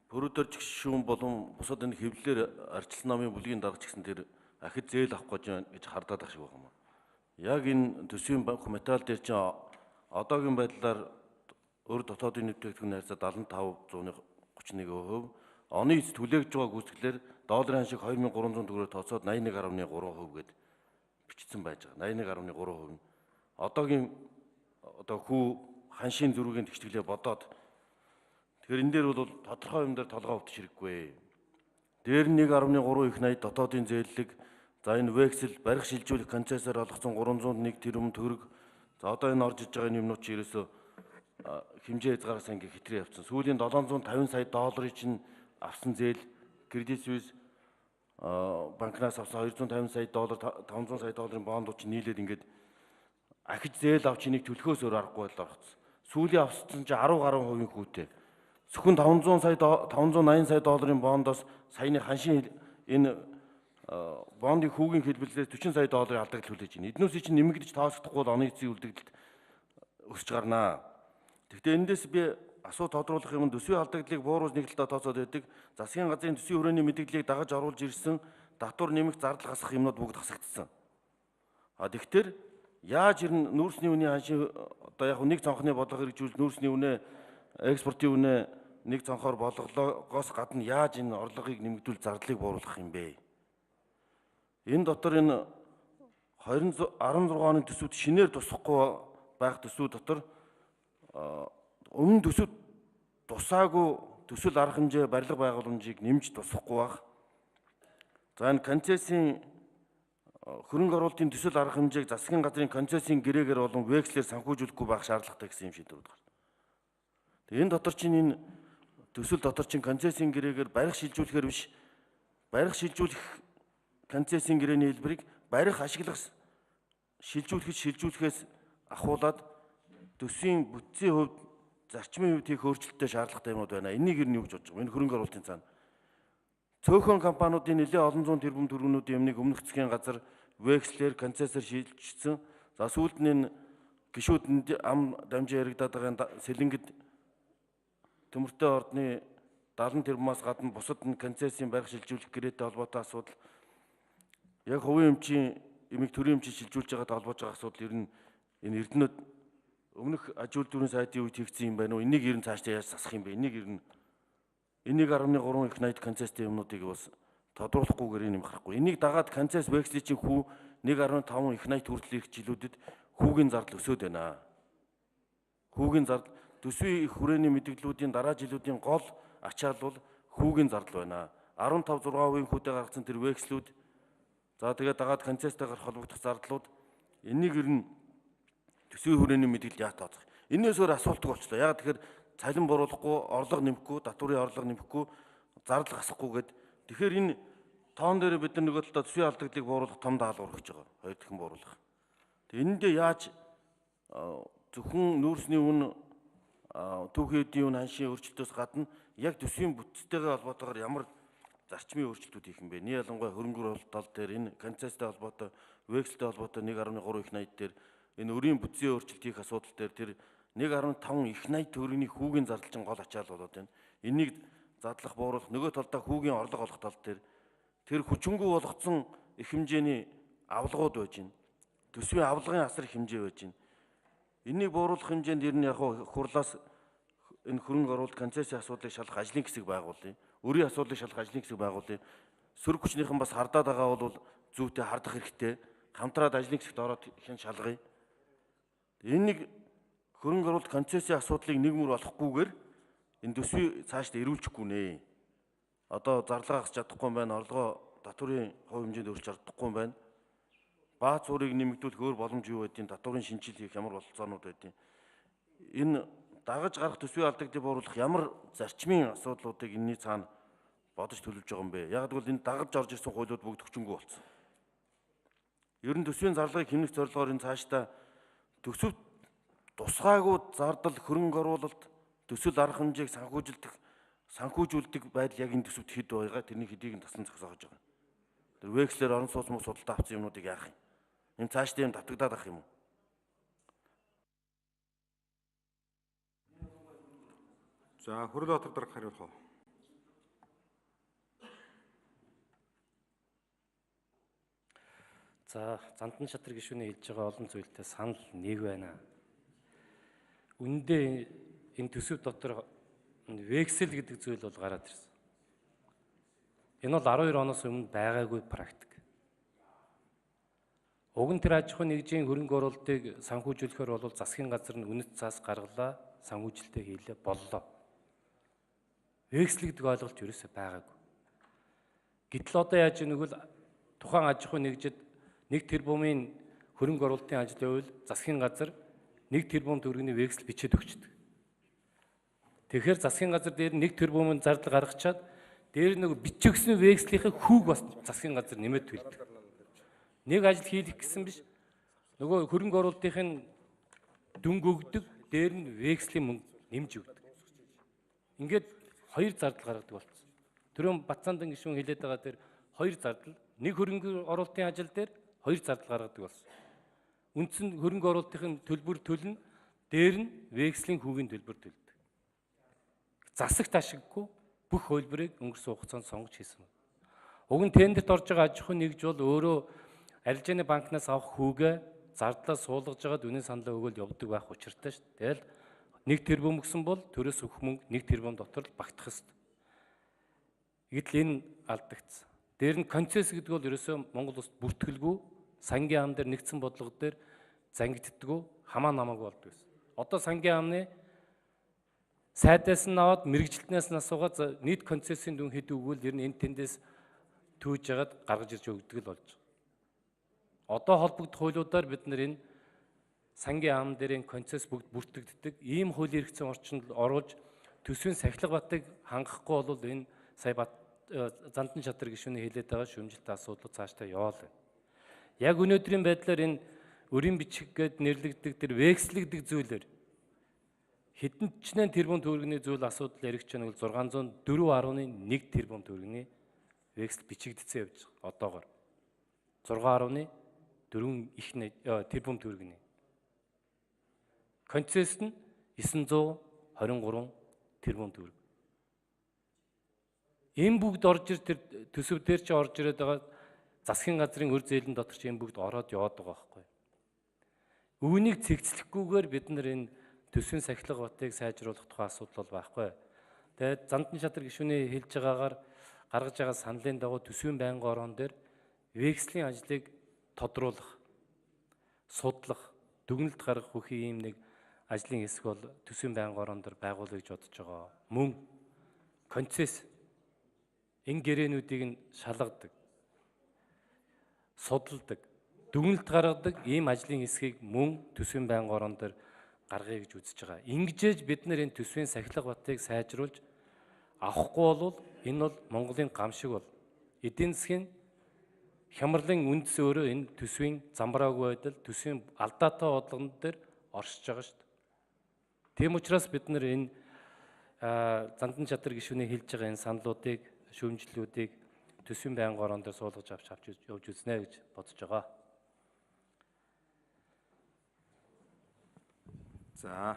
Пөрөдөр чигшүүн болон бусад энэ хэвлэлээр арчилсан намын бүлгийн дарга ч гэсэн тэр ахид зээл авах гэж байна гэж хардаад ах шиг байна. Яг энэ төсвийн материал дээр чинь одоогийн байдлаар өр дотоодын нэмэгдэгдэх найрсаа 75.31%, оны эц түлээгж байгаа гүйцэтгэлээр долларын ханшиг 2300 төгрөгөөр тооцоод 81.3% гээд бичсэн байж байгаа. 81.3%. Одоогийн хүү ханшийн зөрүүгийн тэгшгэлээ бодоод тэгэхээр энэ дээр бол тодорхой юм дээр толгой өвтөж хэрэггүй. Дээр нь 1.3 их найд дотоодын зээллэг, за энэ вексел барих шилжүүлэх концессоор олгосон 301 тэрбум төгрөг. За одоо энэ орж иж байгаа юмнууд чи ерөөсөө хэмжээ хязгаараас ингээ хэтрээ явцсан. Сүүлийн 750 сая долларын чинь авсан зээл Credit Suisse банкнаас авсан 250 сая доллар, 500 сая долларын бондууд чинь нийлээд ингээд ахиж зээл авч энийг төлөхөөс өөр аргагүй л орхоцсон. Сүүлийн авсан чинь 10 гаруй хувийн хүүтэй. Зөвхөн 580 сая долларын бондоос саяны ханшийн энэ бондын хүүгийн хэлбэлээр 40 сая долларын алдагдал хүлээж байна. Эднөөсөө чинь нэмэгдэж тооцохдохгүй бол оны эцсийн үлдэгдэлд өсөж гарнаа. Гэхдээ эндээс би асуу тодруулах юм төсвийн алдагдлыг бууруулж нэг талдаа тооцоод байдаг. Засгийн газрын төсвийн хүрээний мэдээллийг дагаж оруулж ирсэн татвар нэмэх зардал хасах юмнууд бүгд хасагдсан. Тэгэхээр яаж ирнэ нүүрсний үнийн ханшийн одоо яг нэг цонхны бодлого хэрэгжүүл нүүрсний үнэ экспортын үнэ нэг цонхоор болгоогоос гадна яаж энэ орлогыг нэмэгдүүл зардлыг бууруулах юм бэ? Энэ дотор энэ 16 оны төсөвд шинээр тусахгүй байх төсвүүд дотор өмнө төсөвд тусаагүй төсөл арга хэмжээ барилга байгууламжийг нэмж тусахгүй байх. За энэ концессийн хөрөнгө оруулалтын төсөл арга хэмжээг засгийн газрын концессийн гэрээгээр болон векслээр санхүүжүүлэхгүй байх шаардлагатай гэсэн юм шийдвэрүүд гарна. Тэгээ энэ дотор чинь энэ төсөл дотор чинь концессийн гэрээгээр барих шилжүүлэхээр биш, барих шилжүүлэх концессийн гэрээний хэлбэрийг барих ашиглах шилжүүлэхээс ахуулаад төсвийн бүтцийн хувьд зарчмын хувьд хийх өөрчлөлттэй шаардлагатай юмуд байна. Энийг ер нь юу гэж бодож байгаа? Энэ хөрөнгө оруулалтын цаана цөөхөн компаниудын нэлээд олон зуун тэрбум төгрөгнүүдийн өмнөг өмнөх засгийн газар векслэр концессор шилжчихсэн. За сүүлд нь энэ гишүүд ам дамжин яригадаад байгаа сэлэнгэд төмөртэй ордны 70 тэрбумаас гадна бусад нь концессийн барих шилжүүлэх гэрээтэй холбоотой асуудал, яг хувийн эмчийн эмэг төрийн эмчийн шилжүүлж байгаатай холбоож байгаа асуудал ер нь энэ эрдэнэт өмнөх аж үйлдвэрийн сайдын үед хийгдсэн юм байна уу? Энийг ер нь цаашдаа яаж засах юм бэ? Энийг ер нь 1.3 их найд концесстэй юмнуудыг бас тодруулахгүйгээр юм харахгүй. Энийг дагаад концесс векслийн чинь хүү 1.5 их найд хүртэл ирэх жилүүдэд хүүгийн зардал өсөд байна. Хүүгийн зардал төсвийн их хүрээний мэдээллүүдийн дараа жилүүдийн гол ачаал бол хүүгийн зардал байна. 15-6% хүүтэй гаргасан тэр векслүүд, за тэгээд дагаад концесстайгаар холбогдох зардлууд, энийг ер нь төсвийн хүрээний мэдээлэл яаж тооцох? Энээс өөр асуултыг болчлоо. Яг тэгэхээр цалин буруулахгүй, орлого нэмэхгүй, татварын орлого нэмэхгүй, зардал гасахгүй гэдэг. Тэгэхээр энэ тоон дээр бид нар нөгөө талдаа төсвийн алдагдлыг бууруулах том даалгавар өгч байгаа. Хоёр дахин бууруулах. Тэгээ энэндээ яаж зөвхөн нүүрсний үн түүхийн эдийн үн ханшийн өөрчлөлтөөс гадна яг төсвийн бүтцтэйгээ холбоотойгоор ямар зарчмын өөрчлөлтүүд хийх юм бэ? Нэг ялангуяа хөрөнгө оруулалт тал дээр энэ концесстэй холбоотой, векселтэй холбоотой 1.3 их найд дээр энэ өрийн бүтцийн өөрчлөлт хийх асуудал дээр тэр 1.5 их найд төгрөгийн хүүгийн зардал чинь гол ачаал болоод байна. Энийг задлах бууруулах, нөгөө талдаа хүүгийн орлого олох тал дээр тэр хүчингү болгоцсон их хэмжээний авлагууд байж байна. Төсвийн авлагын асар их хэмжээ байж байна. Энийг бууруулах хэмжээнд ер нь яг хурлаас энэ хөрөнгө оруулалт концессийн асуудлыг шалгах ажлын хэсэг байгуулъя. Өрийн асуудлыг шалгах ажлын хэсэг байгуулъя. Сөрөг хүчнийхэн бас хардаад байгаа бол зүйтэй хардах хэрэгтэй. Хамтраад ажлын хэсэгт ороод хэн шалгая. Энийг хөрөнгө оруулалт концессийн асуудлыг нэг мөр болохгүйгээр энэ төсвийг цаашдаа эрүүлчихгүй нэ. Одоо зарлага хасч чадахгүй юм байна. Орлогоо татварын хувь хэмжээнд өргөж чадахгүй юм байна. Бааз цуурыг нэмэгдүүлэх өөр боломж юу байдیں? Татварын шинжил хийх ямар бололцоонууд байдیں? Энэ дагаж гарах төсвийн алдагдлыг бууруулах ямар зарчмын асуудлуудыг энэний цаана бодож төлөвлөж байгаа юм бэ? Яг гэвэл энэ дагаж орж ирсэн хуулиуд бүгд хүчингү болсон. Ер нь төсвийн зарлагыг хэмнэх зорилгоор энэ цаашдаа төсөвт тусгаагүй зардал хөрөнгө оруулалт төсөл арга хэмжээг санхүүжүүлдэг байдал яг энэ төсөвт хэд байгаа? Тэрний хэдийг нь тасн зогсоож байгаа. Тэр векслэр орон сууц мус судалтай авсан юмнуудыг яах юм? Энэ цаашдаа юм давтагдаад ах юм уу? За Хөрлөбаатар дарга хариулах уу? За Зандан шатар гишүүний хэлж байгаа олон зүйлтэй санал нэг байна. Үндэ энэ төсөв дотор вексел гэдэг зүйл бол гараад ирсэн. Энэ бол 12 оноос өмнө байгаагүй практик. Уг нь тэр аж ахуйн нэгжийн хөрөнгө оруулалтыг санхүүжүүлэхээр бол засгийн газар нь үнэт цаас гаргалаа, санхүүжилтээ хийлээ, боллоо. Вексел гэдэг ойлголт ерөөсөй байгаагүй. Гэтэл одоо яаж нэгвэл тухайн аж ахуйн нэгжид 1 тэрбумын хөрөнгө оруулалтын ажлын үйл засгийн газар 1 тэрбум төгрөгийн вексел бичээд өгчдөг. Тэгэхээр засгийн газар дээр 1 тэрбумын зардал гаргачаад дээр нэг бичигсэн векслийнхээ хүүг бас засгийн газар нэмээд төлдөг. Нэг ажил хийх гэсэн биш. Нөгөө хөрөнгө оруулалтын дүнг өгдөг, дээр нь векслийн мөнгө нэмж өгдөг. Ингээд хоёр зардал гаргадаг болсон. Түрүүн Батцаандан гишүүн хэлээд байгаа дээр хоёр зардал, нэг хөрөнгө оруулалтын ажил дээр хоёр зардал гаргадаг болсон. Үндсэн хөрөнгө оруулалтын төлбөр төлнө, дээр нь векслийн хүүгийн төлбөр төлдөг. Засагт ашиггүй бүх хөлбөрийг өнгөрсөн хугацаанд сонгож хийсэн. Уг нь тендерт орж байгаа аж ахуйн нэгж бол өөрөө арилжааны банкнаас авах хүүгээ зардлаа суулгаж байгаа үнийн саналаа өгөөл явдаг байх учиртай шүү дээ. Тэгэл 1 тэрбум гэсэн бол төрөөс өгөх мөнгө 1 тэрбум дотор л багтах ёстой. Гэтэл энэ алдагдсан. Дээр нь концесс гэдэг бол ерөөсөө Монгол улсад бүртгэлгүй сангийн ам дээр нэгдсэн бодлого дээр зангиддаггүй хамаа намаагүй болдог байсан. Одоо сангийн амны сайдаас нь аваад мэрэгжилтнээс нь асуугаад нийт концессийн дүн хэд өгвөл ер нь энэ тэндээс түүж ягаад гаргаж ирж өгдөг л болж байгаа. Одоо холбогдох хуулиудаар бид нар энэ сангийн ам дээрийн концесс бүгд бүртгэгддэг. Ийм хуулийн хэрэгцээ орчинд оруулж төсвийн сахилга батыг хангахгүй бол энэ сая Зандан шатар гишүүний хэлээд байгаа шүүмжилтийн асуудал цаашдаа яваал байна. Яг өнөөдрийн байдлаар энэ өрийн бичиг гээд нэрлэгддэг тэр вексел гэдэг зүйлээр хэдэнчнээ тэрбум төгрөгийн зүйл асуудал яригч байна бол 604.1 тэрбум төгрөгийн вексел бичигдсэн явж байгаа. Одоогоор 6.4 их тэрбум төгрөгийн. Концесс нь 923 тэрбум төгрөг. Энэ бүгд орж ир тэр төсөв дээр ч орж ирээд байгаа засгийн газрын өр зээлэн дотор ч энэ бүгд ороод яваад байгаа байхгүй. Үүнийг цэгцлэхгүйгээр бид нар энэ төсвийн сахилга батыг сайжруулах тухай асуудал бол байхгүй. Тэгээд Зандан шатар гишүүний хэлж байгаагаар гаргаж байгаа саналын дагуу төсвийн байнгын орон дээр векслийн ажлыг тодруулах, судлах, дүгнэлт гаргах бүхий ийм нэг ажлын хэсэг бол төсвийн байнгын орон дээр байгуулъя гэж бодож байгаа. Мөн концесс энэ гэрээнүүдийг нь шалгадаг, судалдаг, дүгнэлт гаргадаг ийм ажлын хэсгийг мөн төсвийн байнгын орон дээр гаргая гэж үзэж байгаа. Ингэжээж бид нар энэ төсвийн сахилга батыг сайжруулж авахгүй бол энэ бол Монголын гам шиг бол эдийн засгийн хямралын үндэс өөрөө энэ төсвийн замбраагүй байдал, төсвийн алдаатай бодлогон дээр оршиж байгаа шүү дээ. Тийм учраас бид нар энэ Зандан шатар гишүүний хэлж байгаа энэ саналуудыг, шүүмжлэлүүдийг төсвийн байнгын орон дээр суулгаж авч явж үзнэ гэж бодож байгаа. За